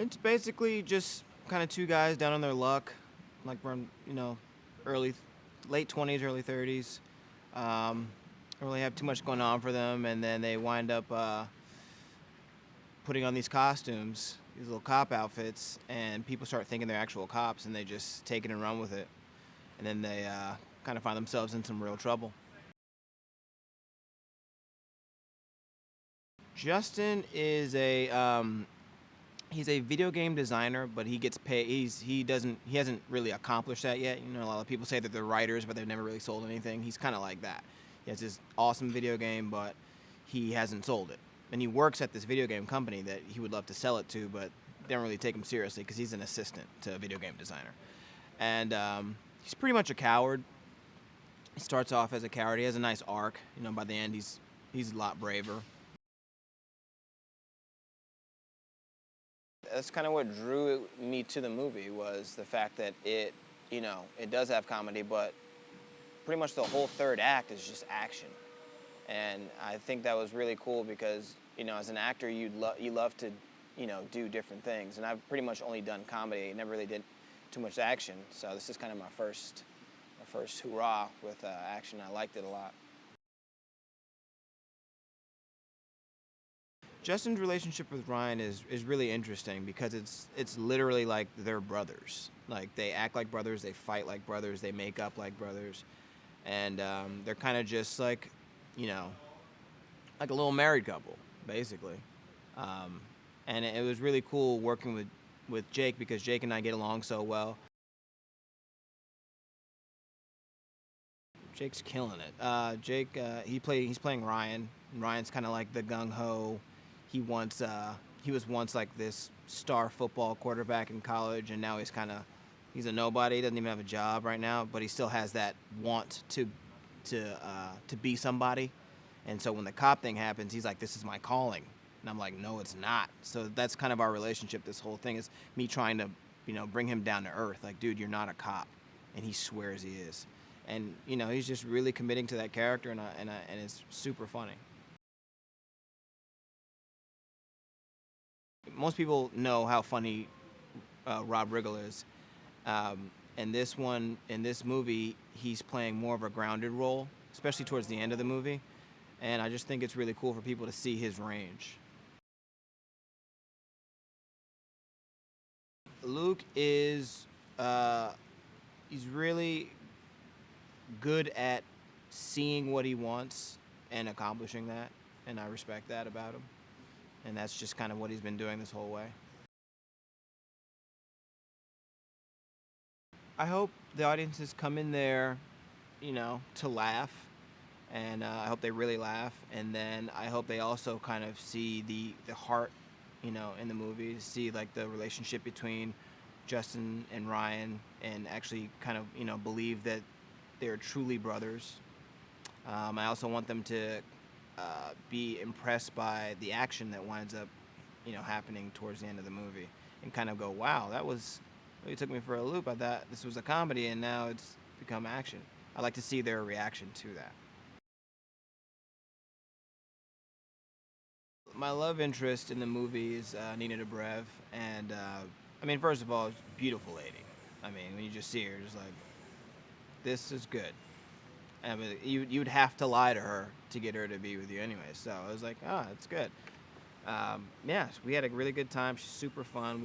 It's basically just kind of two guys down on their luck, like we're in, early, late 20s, early 30s. Don't really have too much going on for them, and then they wind up putting on these costumes, these little cop outfits, and people start thinking they're actual cops, and they just take it and run with it, and then they kind of find themselves in some real trouble. Justin is he's a video game designer, but he gets paid. He hasn't really accomplished that yet. A lot of people say that they're writers, but they've never really sold anything. He's kind of like that. He has this awesome video game, but he hasn't sold it. And he works at this video game company that he would love to sell it to, but they don't really take him seriously because he's an assistant to a video game designer. And he's pretty much a coward. He starts off as a coward. He has a nice arc. By the end, he's a lot braver. That's kind of what drew me to the movie, was the fact that it does have comedy, but pretty much the whole third act is just action. And I think that was really cool because, as an actor, you love to, do different things. And I've pretty much only done comedy. I never really did too much action. So this is kind of my first hurrah with action. I liked it a lot. Justin's relationship with Ryan is really interesting because it's literally like they're brothers. Like, they act like brothers, they fight like brothers, they make up like brothers, and they're kind of just like, like a little married couple, basically. And it was really cool working with Jake because Jake and I get along so well. Jake's killing it. Jake, he's playing Ryan. And Ryan's kind of like the gung ho. He was once like this star football quarterback in college, and now he's a nobody. He doesn't even have a job right now, but he still has that want to be somebody. And so when the cop thing happens, he's like, "This is my calling," and I'm like, "No, it's not." So that's kind of our relationship. This whole thing is me trying to, bring him down to earth. Like, dude, you're not a cop, and he swears he is. And he's just really committing to that character, and it's super funny. Most people know how funny Rob Riggle is. And in this movie, he's playing more of a grounded role, especially towards the end of the movie. And I just think it's really cool for people to see his range. Luke is he's really good at seeing what he wants and accomplishing that, and I respect that about him. And that's just kind of what he's been doing this whole way. I hope the audiences come in there, to laugh, and I hope they really laugh. And then I hope they also kind of see the heart, in the movie, see like the relationship between Justin and Ryan, and actually kind of, believe that they're truly brothers. I also want them to be impressed by the action that winds up, happening towards the end of the movie, and kind of go, "Wow, that was really took me for a loop. I thought this was a comedy, and now it's become action." I like to see their reaction to that. My love interest in the movie is Nina Dobrev, and I mean, first of all, she's a beautiful lady. I mean, when you just see her, just like, this is good. I mean, you'd have to lie to her to get her to be with you anyway. So I was like, oh, it's good. Yeah, we had a really good time. She's super fun.